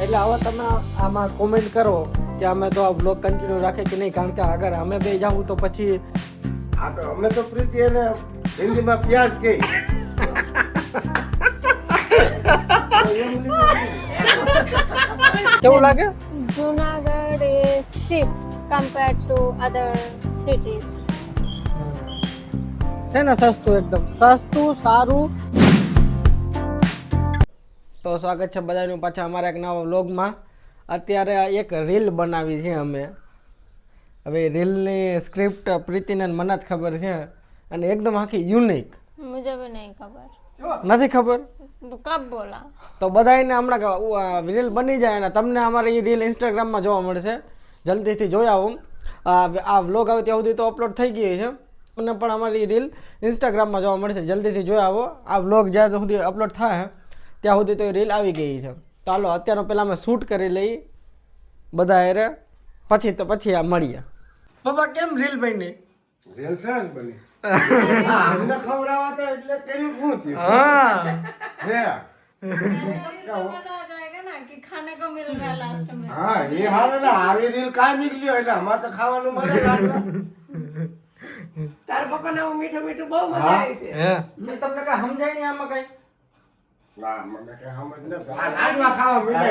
એટલે હવે તમે આમાં કોમેન્ટ કરો કે અમે તો આ બ્લોગ કન્ટિન્યુ રાખે કે નહીં, કારણ કે અગર અમે બે જાવું તો પછી હા તો અમે તો પ્રીતિ એને હિન્દીમાં પ્યાજ કહી. કેવું લાગે? Junagadh is cheap compared to other cities. છે ને સસ્તું, એકદમ સસ્તું, સારું. તો સ્વાગત છે બધાનું પાછા અમારા એક નવા વ્લોગમાં. અત્યારે એક રીલ બનાવી છે અમે. હવે રીલની સ્ક્રિપ્ટ પ્રીતિને અને મને જ ખબર છે, અને એકદમ આખી યુનિક. मुझे भी नहीं खबर. નથી ખબર तो कब बोला? તો બધાને હમણાં રીલ બની જાય અને તમને અમારી એ રીલ ઇન્સ્ટાગ્રામમાં જોવા મળશે. જલ્દીથી જોઈ આવું. આ વ્લોગ આવે ત્યાં સુધી તો અપલોડ થઈ ગઈ છે, અને પણ અમારી રીલ ઇન્સ્ટાગ્રામમાં જોવા મળશે. જલ્દીથી જોઈ આવો. આ વ્લોગ જ્યાં સુધી અપલોડ થાય ત્યાં સુધી તો એ રીલ આવી ગઈ છે. ચાલો અત્યારે પહેલાં અમે શૂટ કરી લઈ બધા એરે, પછી આ મળીએ. બાબા કેમ રીલ બની? રેલ સરસ બની. અમને ખવડાવવા હતા એટલે કર્યું શું થયું? હા હે पता हो जाएगा ना कि खाने को मिल रहा है लास्ट में. હા એ હારે ને આવી રીલ કાંઈ નીકળ્યો એટલે અમારે તો ખાવાનું મળે લાડવા. તાર પપ્પાને હું મીઠું મીઠું બહુ મજા આવી છે. હે તમને કઈ સમજાય નહીં આમાં કઈ? ના મને કઈ સમજ નથી. આ લાડવા ખાવા મળ્યા.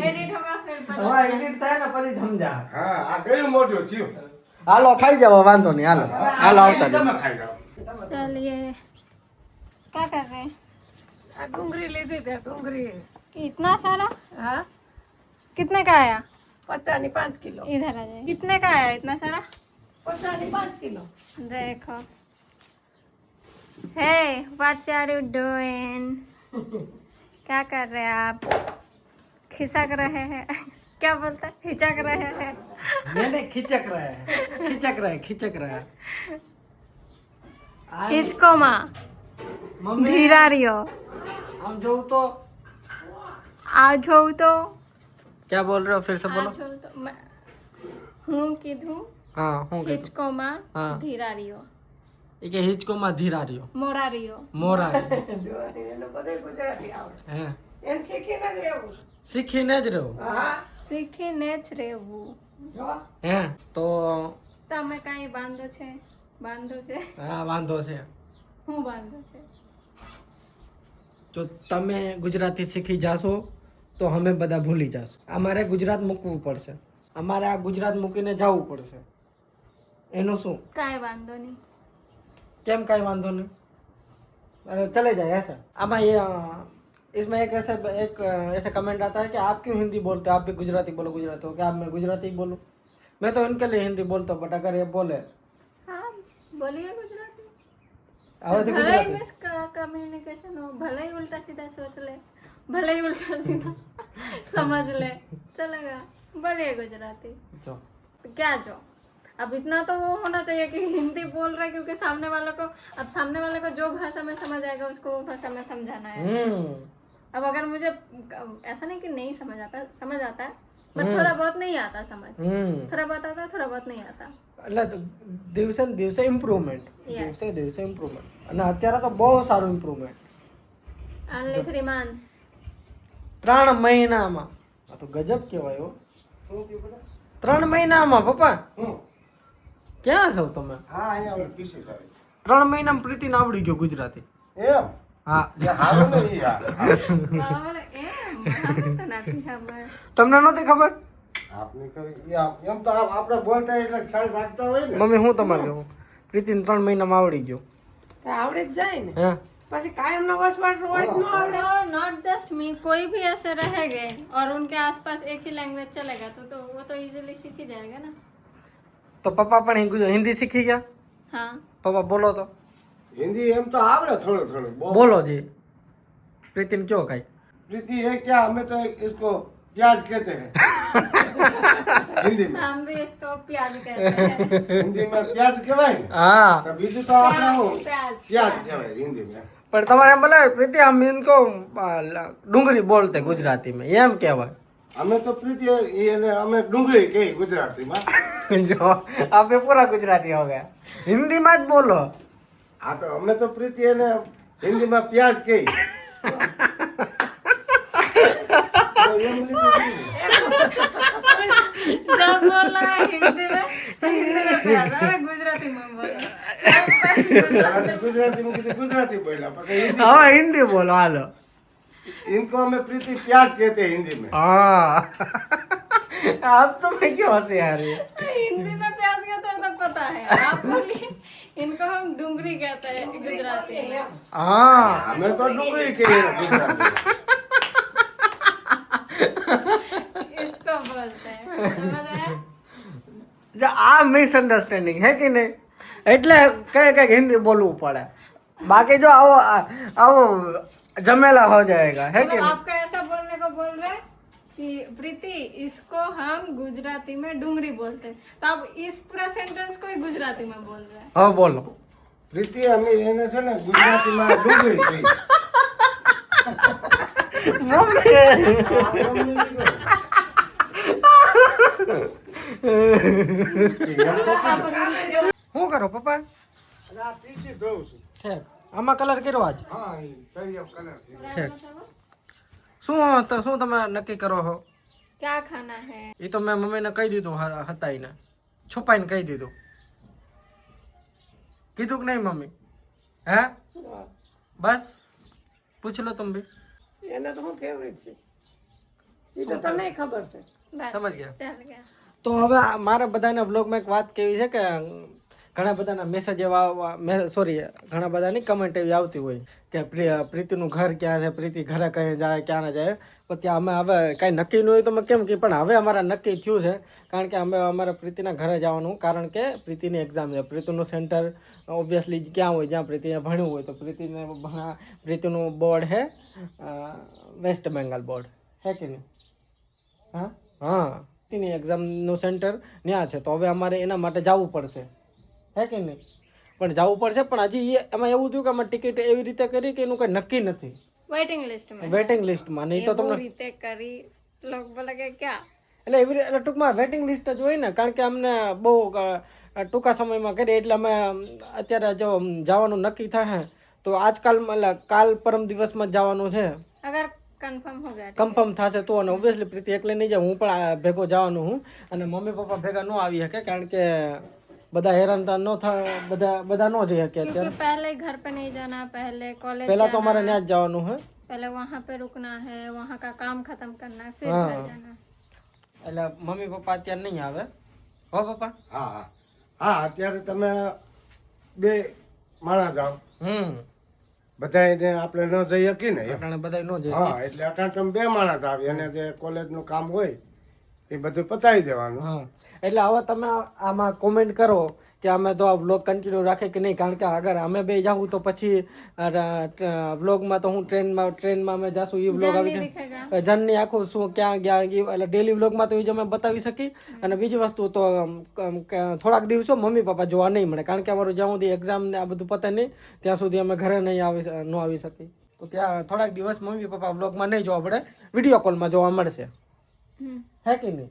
एडिट होगा फिर पता. હવે એડિટ થાય ને પછી સમજા. હા આ કયું મોટું થયું? હાલો ખાઈ જાવ, વાંધો નહીં. હાલો હાલો આવતા તમે જાઓ. ખાઈ જાઓ. चलिए क्या कर रहे हैं? આ ડુંગળી લીધી તે ડુંગળી इतना सारा? હા कितने का आया? 55 કિલો. इधर आ जाइए. कितने का आया इतना सारा? 55 કિલો. देखो. Hey, what are you doing? क्या कर रहे हैं आप? खिसक रहे हैं. क्या बोलता है? हिचक रहे हैं. मैंने खिचक रहा है, खिचक रहा है, खिचक रहा है. हिचको माँ मम्मी धीरा रियो हम जो तो आ जो तो क्या बोल रहे हो? फिर से आ बोलो. जो तो मैं हूँ कीधू हाँ હું કીધું? हिचको माँ हाँ. धीरा रियो એ કે હિચકો માં ધીરા રહ્યો, मोरा रियो. મોરા જોવાની એને બધું ગુજરાતી આવડે. હે એમ શીખીને જ રહેવું. શીખીને જ રહો. હા શીખીને જ રહેવું. જો હે તો તમે કાંઈ બાંધો છે? બાંધો છે? હા વાંધો છે. હું બાંધો છે? જો તમે ગુજરાતી શીખી જાશો તો અમે બધા ભૂલી જાશું. અમારે ગુજરાત મૂકવું પડશે, અમારે આ ગુજરાત મૂકીને જવું પડશે. એનું શું? કાંઈ વાંધો નહીં. કેમ કાંઈ वांधो नहीं? अरे चले जाए ऐसा. अमा ये इसमें एक ऐसा कमेंट आता है कि आप क्यों हिंदी बोलते हो, आप भी गुजराती बोलो. गुजराती हो क्या? मैं गुजराती बोलूँ? मैं तो इनके लिए हिंदी बोलता हूँ, बट अगर ये बोले હા બોલીએ ગુજરાતી. હવે તો ભલે ગુજરાતી. મિસ कम्युनिकेशन हो, भले ही उल्टा सीधा सोच ले, भले ही उल्टा सीधा समझ ले, चलेगा. बोलिए गुजराती. જો तो क्या जो अब इतना तो वो होना चाहिए कि हिंदी बोल रहे हैं, क्योंकि सामने वाले को, अब सामने वाले को जो भाषा में समझ आएगा उसको वो भाषा में समझाना है. अब अगर मुझे ऐसा नहीं कि नहीं समझ आता है, बट थोड़ा बहुत नहीं आता समझ. थोड़ा बहुत आता है, थोड़ा बहुत नहीं आता. એટલે દિવસે ને દિવસે ઇમ્પ્રુવમેન્ટ, Yes. દિવસે ઇમ્પ્રુવમેન્ટ. અને અત્યારે તો બહુ સારું ઇમ્પ્રુવમેન્ટ. Only 3 months. 3 મહિનામાં આ તો ગજબ કહેવાય હો. શું થયું બેટા? 3 મહિનામાં પપ્પા હું ક્યાં છો તમે? હા અહીંયા ઓલી પીસી લાવી. 3 મહિનામાં પ્રીતિને આવડી ગયો ગુજરાતી. એમ હા એ હારું ને ઈ હા. और મને તો નથી ખબર. તમને નહોતી ખબર? આપની કરી ઈ એમ તો આપણે બોલતા એટલે ખ્યાલ રાખતા હોય ને. મમ્મી હું તમારે કહું, પ્રીતિને 3 મહિનામાં આવડી ગયો. તો આવડે જ જાય ને. હે પછી કાયમનો વસવાટ હોય જ ન આવડે. नॉट जस्ट मी, कोई भी ऐसे रहेंगे और उनके आसपास एक ही लैंग्वेज चलेगा तो वो तो इजीली सीख ही जाएगा ना. તો પપ્પા પણ હિન્દી શીખી ગયા? हाँ. પપ્પા બોલો તો, हिंदी एम तो आवड़े थोड़े थोड़े બોલો જી. પ્રીતિને કયો કાંઈ? प्रीति है क्या? हमें तो इसको प्याज कहते हैं हिंदी में. हम भी इसको प्याज कहते हैं. हिंदी में प्याज कहवाय ने. હા तो बीजू तो आपने હું प्याज. प्याज कहवाय हिंदी में. પણ તમારે એમ બોલાવે પ્રીતિ हम इनको डूंगरी बोलते गुजराती में, એમ કહેવાય. हमें तो प्रीति ये हमें डूंगरी कही गुजराती में. જો આપે પૂરા ગુજરાતી हो गया, हिंदी में જ બોલો. हाँ तो हमें तो प्रीति ने हिंदी में प्याज कही. तो जब बोला हिंदी में तो हिंदी में प्याज, अरे गुजराती में बोला। गुजराती में किसी गुजराती बोला पर हिंदी હવે હિન્દી બોલો હાલો. इनको हमें प्रीति प्याज कहते हैं हिंदी में। हाँ आप तो मैं क्यों हंसे आ रही है. हिंदी में प्याज कहते हैं तो पता है, आप बोलिए इनको हम डूंगरी कहते हैं गुजराती में। हाँ हमें तो डुंगरी कहिए गुजराती में। इसको बोलते हैं, समझ रहे? જો આ મિસઅન્ડરસ્ટેન્ડિંગ હે કે નહીં, એટલે કઈ હિન્દી બોલવું પડે, બાકી જો આવો આવો झमेला हो जाएगा है कि मतलब नहीं. आपका ऐसा बोलने को बोल रहे हैं कि प्रीति इसको हम गुजराती में डूंगरी बोलते हैं, तो आप इस पूरा सेंटेंस को ही गुजराती में बोल रहे हैं। हाँ बोलो. પ્રીતિ અમે એને છે ને ગુજરાતીમાં ડુંગળી કહી. શું કરો પપ્પા? આ પીસી ધોઉં છું. ઠેક આમાં કલર કર્યો આજ. હા એ તળિયો કલર ઠેક શું તમે નક્કી કરો છો? क्या खाना है? એ તો મેં મમ્મીને કહી દીધું હતા એને છુપાઈને કહી દીધું. કીધું કે નહીં મમ્મી? હે બસ પૂછ લો તમે બી. એને તો હું ફેવરેટ છે એ તો તને ખબર છે. बस, સમજ ગયા. चल गया। તો હવે મારા બધાના વ્લોગમાં એક વાત કેવી છે કે ઘણા બધાના મેસેજ એવા સોરી ઘણા બધાની કમેન્ટ એવી આવતી હોય કે પ્રીતિનું ઘર ક્યાં છે, પ્રીતિ ઘરે કઈ જાય ક્યાં ના જાય, તો ત્યાં અમે હવે કાંઈ નક્કી ન હોય તો અમે કેમ કે પણ હવે અમારા નક્કી થયું છે, કારણ કે અમે અમારા પ્રીતિના ઘરે જવાનું, કારણ કે પ્રીતિની એક્ઝામ છે. પ્રીતિનું સેન્ટર ઓબ્વિયસલી ક્યાં હોય જ્યાં પ્રીતિને ભણ્યું હોય, તો પ્રીતિનું બોર્ડ છે વેસ્ટ બેંગાલ બોર્ડ છે કે નહીં. હા હા પ્રીતિની એક્ઝામનું સેન્ટર ત્યાં છે, તો હવે અમારે એના માટે જવું પડશે હે કે નહીં. પણ જવું પડશે, પણ હજી એમાં એવું થયું કે અમે ટિકિટ એવી રીતે કરી કે એનું કંઈ નક્કી નથી, वेटिंग लिस्ट में વેટિંગ લિસ્ટમાં. નહીં તો वो તમને रीते करी लोग बोला कि क्या એટલે એવી એટલે ટૂંકમાં વેટિંગ લિસ્ટ જ હોય ને, કારણ કે અમને બહુ ટૂંકા સમયમાં કરીએ એટલે અમે અત્યારે જો જવાનું નક્કી થાય તો આજકાલ કાલ પરમ દિવસમાં જ જવાનું છે. अगर कंफर्म हो गया કન્ફર્મ થશે તો, અને ઓબ્વિયસલી પ્રીતિ એકલે નહીં જાય, હું પણ ભેગો જવાનું હું, અને મમ્મી પપ્પા ભેગા ન આવી શકે, કારણ કે બધા હેરાન ન થાય, બધા ન જઈ શકે क्योंकि અત્યારે. पहले घर पे नहीं जाना, पहले कॉलेज પહેલા તો जाना, અમારે ત્યાં જ જવાનું છે, पहले वहाँ पे रुकना है, वहाँ का काम खत्म करना है, फिर हाँ। घर जाना। એટલે મમ્મી પપ્પા અત્યારે નહીં આવે. હો પપ્પા? હા હા હા અત્યારે તમે બે માણસ જાઓ, બધાને આપણે ન જઈ શકીએ ને એમ. અટાણે બધા ન જઈ હા એટલે અટાણે તમે બે માણસ આવી અને જે કોલેજનું કામ હોય એ બધું પતાવી દેવાનું. હા એટલે હવે તમે આમાં કોમેન્ટ કરો કે અમે તો આ વ્લોગ કન્ટિન્યુ રાખે કે નહીં, કારણ કે અગર અમે બે જાઉં તો પછી વ્લોગમાં તો હું ટ્રેનમાં અમે જાશું એ વ્લોગ આવી दिखेगा જાય, જર્ની આખું શું ક્યાં ગયા એટલે ડેલી વ્લોગમાં તો એ જ અમે બતાવી શકી. અને બીજી વસ્તુ તો થોડાક દિવસો મમ્મી પપ્પા જોવા નહીં મળે, કારણ કે અમારું જ્યાં સુધી એક્ઝામ ને આ બધું પતે નહીં ત્યાં સુધી અમે ઘરે નહીં આવી શકી, તો ત્યાં થોડાક દિવસ મમ્મી પપ્પા વ્લોગમાં નહીં જોવા પડે, વિડીયો કોલમાં જોવા મળશે હે કે નહીં.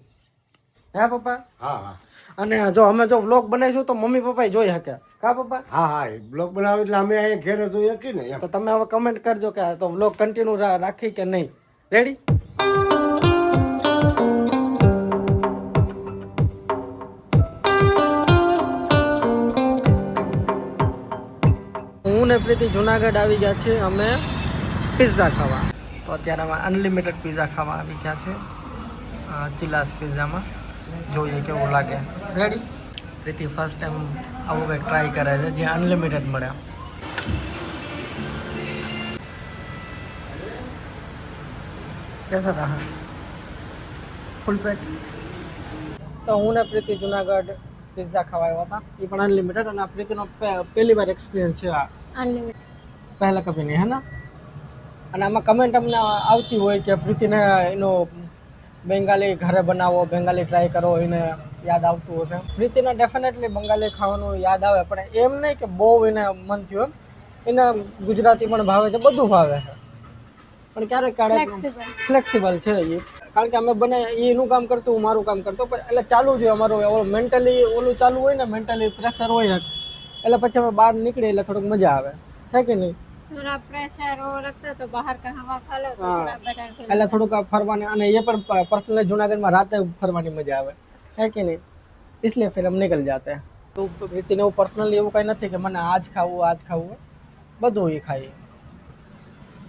હે પપ્પા? હા હા અને જો અમે જો વ્લોગ બનાવીશું તો મમ્મી પપ્પા જોઈ શકે. કા પપ્પા? હા હા એ બ્લોગ બનાવે એટલે અમે અહીંયા ઘેરે જોઈ શકીએ ને એમ. તો તમે હવે કમેન્ટ કરજો કે તો વ્લોગ કન્ટિન્યુ રાખી કે નહીં. રેડી? હું ને પ્રીતિ જુનાગઢ આવી ગયા છે અમે પિઝા ખાવા. તો અત્યારે અમે અનલિમિટેડ પિઝા ખાવા આવી ગયા છે ચિલાસ પિઝામાં. જોઈએ કેવું લાગે. રેડી? પ્રીતિ ફર્સ્ટ ટાઈમ આવું કંઈક ટ્રાય કરે છે જે અનલિમિટેડ મળે. કેસા રહા? ફૂલ પેટ. તો હું ને પ્રીતિ જુનાગઢ પિઝા ખાવા આવ્યા હતા, એ પણ અનલિમિટેડ, અને આ પ્રીતિનો પહેલી વાર એક્સપિરિયન્સ છે આ, अनलिमिटेड પહેલા કભી નહીં હે ને. અને આમાં કમેન્ટ અમને આવતી હોય કે પ્રીતિને એનો બેંગાલી ઘરે બનાવો, બેંગાલી ટ્રાય કરો, એને યાદ આવતું હશે. પ્રીતિને ડેફિનેટલી બંગાળી ખાવાનું યાદ આવે, પણ એમ નહીં કે બહુ એને મન થયું, એને ગુજરાતી પણ ભાવે છે, બધું ભાવે છે, પણ ક્યારેક ફ્લેક્સિબલ છે એ, કારણ કે અમે બને એનું કામ કરતું, હું મારું કામ કરતો, પણ એટલે ચાલુ જોઈએ અમારું મેન્ટલી ઓલું ચાલુ હોય ને, મેન્ટલી પ્રેશર હોય એટલે પછી અમે બહાર નીકળીએ એટલે થોડુંક મજા આવે, છે કે નહીં. थोड़ा प्रेशर हो रखता है तो बाहर का हवा खा लो तो हाँ। थोड़ा बेटर फील એટલે થોડુંક આ ફરવાની અને એ પણ પર્સનલી જુનાગઢમાં રાતે ફરવાની મજા આવે હે કે નહીં इसलिए फिर हम निकल जाते हैं તો રીતિને એવું પર્સનલી એવું કંઈ નથી કે મને આ જ ખાવું બધું એ ખાઈએ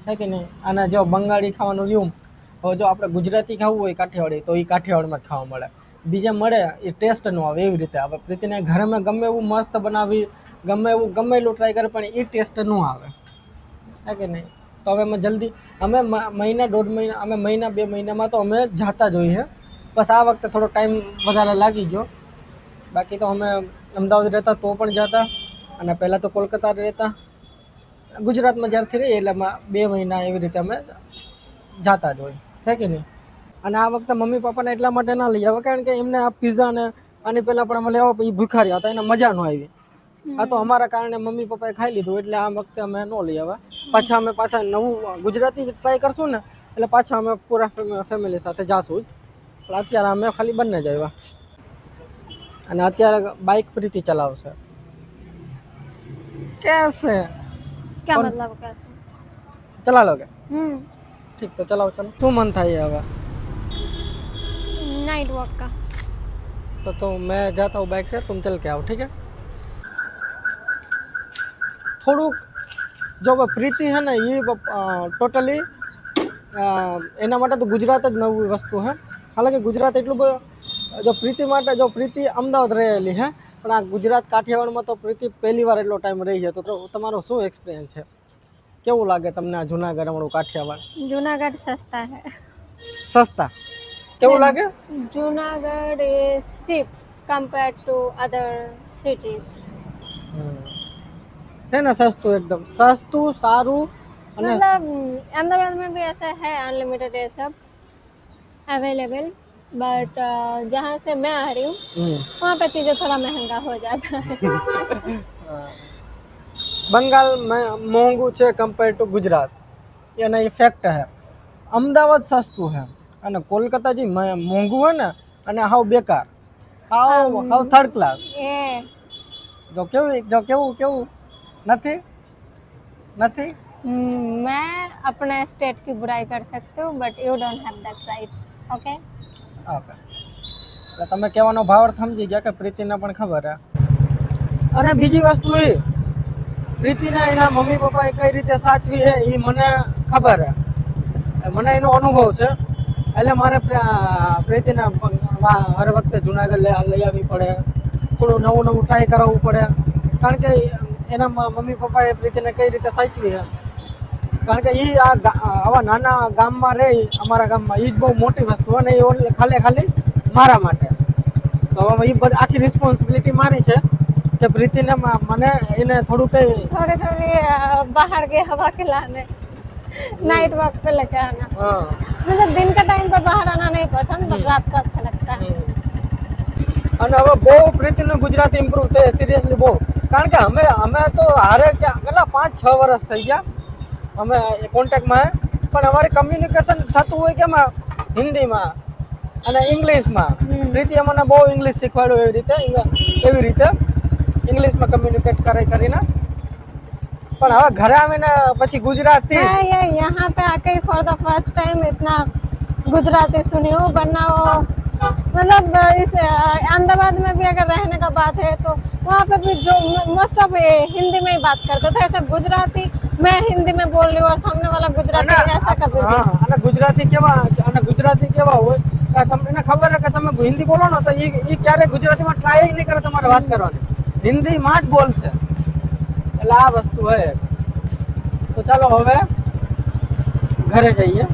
હે કે નહીં અને જો બંગાળી ખાવાનું રહ્યું હવે જો આપણે ગુજરાતી ખાવું હોય કાઠિયાવાડી તો એ કાઠિયાવાડમાં જ ખાવા મળે બીજે મળે એ ટેસ્ટ ન આવે એવી રીતે આવે પ્રીતિને ઘરે મેં ગમે એવું મસ્ત બનાવી ગમે એટલું ટ્રાય કરે પણ એ ટેસ્ટ ન આવે હે કે નહીં તો હવે અમે જલ્દી અમે મહિના 1.5 મહિના અમે મહિના 2 મહિનામાં તો અમે જતા જ હોઈએ બસ આ વખતે થોડો ટાઈમ વધારે લાગી ગયો બાકી તો અમે અમદાવાદ રહેતા તો પણ જતા અને પહેલાં તો કોલકાતા રહેતા ગુજરાતમાં જ્યારથી રહીએ એટલે 2 મહિના એવી રીતે અમે જતા જ હોય છે કે નહીં અને આ વખતે મમ્મી પપ્પાને એટલા માટે ના લઈ આવે કારણ કે એમને આ પિઝા ને આની પહેલાં પણ અમે લેવા એ ભૂખાર્યા હતા એને મજા ન આવી આ તો અમારા કારણે મમ્મી પપ્પાએ ખાઈ લીધું એટલે આ વખતે અમે ન લઈ આવ્યા પાછા નવું ગુજરાતી ટ્રાય કરશું ને એટલે પાછા અમે પૂરા ફેમિલી સાથે જાશું જ પણ અત્યારે અમે ખાલી બંને જ આવ્યા અને અત્યારે બાઇક પ્રીતિ ચલાવશે कैसे क्या मतलब कैसे चला लोगे ठीक तो चलाओ चलो શું મન થાય હવે नाइट वॉक का तो मैं जाता हूँ बाइक से तुम चल के आओ ठीक है થોડુંક જો પ્રીતિ है ना ये टोटली એના માટે તો ગુજરાત જ નવી વસ્તુ હે હાલાકી ગુજરાત એટલું બધું જો પ્રીતિ માટે જો પ્રીતિ અમદાવાદ રહેલી હે પણ આ ગુજરાત કાઠિયાવાડમાં તો પ્રીતિ પહેલી વાર એટલો ટાઈમ રહી છે તો તમારો શું એક્સપિરિયન્સ છે કેવું લાગે તમને આ જુનાગઢ અમારું કાઠિયાવાડ जूनागढ़ सस्ता है સસ્તા કેવું લાગે Junagadh is cheap compare to other cities है ना सस्તું एकदम સસ્તું સારું અને मतलब अहमदाबाद में भी ऐसा है अनलिमिटेड ये सब अवेलेबल बट जहाँ से मैं आ रही हूँ वहाँ पे चीज़ें थोड़ा महंगा हो जाता है બંગાળ મોંઘું છે કમ્પેર ટુ ગુજરાત એના એ ફેક્ટ હે અમદાવાદ સસ્તું હે અને કોલકાતા જે મોંઘું હોય ને અને હાવ બેકાર હાવ થર્ડ ક્લાસ ये કેવું નથી मैं अपने स्टेट की बुराई कर सकती हूँ but you don't have that rights okay okay એટલે તમે કહેવાનો ભાવાર્થ સમજી ગયા કે પ્રીતિને પણ ખબર હે અને બીજી વસ્તુ એ પ્રીતિને એના મમ્મી પપ્પાએ કઈ રીતે સાચવી છે એ મને ખબર હે મને એનો અનુભવ છે એટલે મારે પ્રીતિને હર વખતે જુનાગઢ લઈ આવવી પડે થોડું નવું ટ્રાય કરાવવું પડે કારણ કે એના મમ્મી પપ્પાએ પ્રીતિને કઈ રીતે સાચવી છે કારણ કે એ આવા નાના ગામમાં રહે અમારા ગામમાં એ જ બહુ મોટી વસ્તુ અને એ ખાલી મારા માટે તો હવે એ બધી આખી રિસ્પોન્સિબિલિટી મારી છે कि प्रीति ने मैंने इन्हें थोड़ी थोड़ी बाहर की हवा खिलाने नाइट वॉक पे लेके आना मुझे दिन का टाइम पे बाहर आना नहीं पसंद बट रात का अच्छा लगता है અને હવે બહુ પ્રીતિને ગુજરાતી ઇમ્પ્રૂવ થાય સિરિયસલી બહુ કારણ કે અમે તો હારે કેટલા 5-6 વર્ષ થઈ ગયા અમે કોન્ટેક્ટમાં પણ અમારી કમ્યુનિકેશન થતું હોય કે હિન્દીમાં અને ઇંગ્લિશમાં પ્રીતિ અમને બહુ ઇંગ્લિશ શીખવાડ્યું એવી રીતે इंग्लिश में कम्युनिकेट કરીને પણ હવે ઘરે આવીને પછી ગુજરાતી ये यहाँ पे आके फॉर द फर्स्ट टाइम इतना गुजराती सुनी हूँ वरना वो मतलब इस अहमदाबाद में भी अगर रहने का बात है तो वहाँ पे भी जो मोस्ट ऑफ हिंदी में ही बात करते थे ऐसा गुजराती मैं हिंदी में बोल रही हूँ और सामने वाला गुजराती ऐसा कभी हाँ અને ગુજરાતી કેવા હોય તમને ખબર છે કે તમે હિન્દી બોલો ને તો એ ક્યારે ગુજરાતીમાં ટ્રાય નહીં કરે તમારે વાત કરવાની હિન્દીમાં જ બોલશે એટલે આ વસ્તુ હોય તો ચાલો હવે ઘરે જઈએ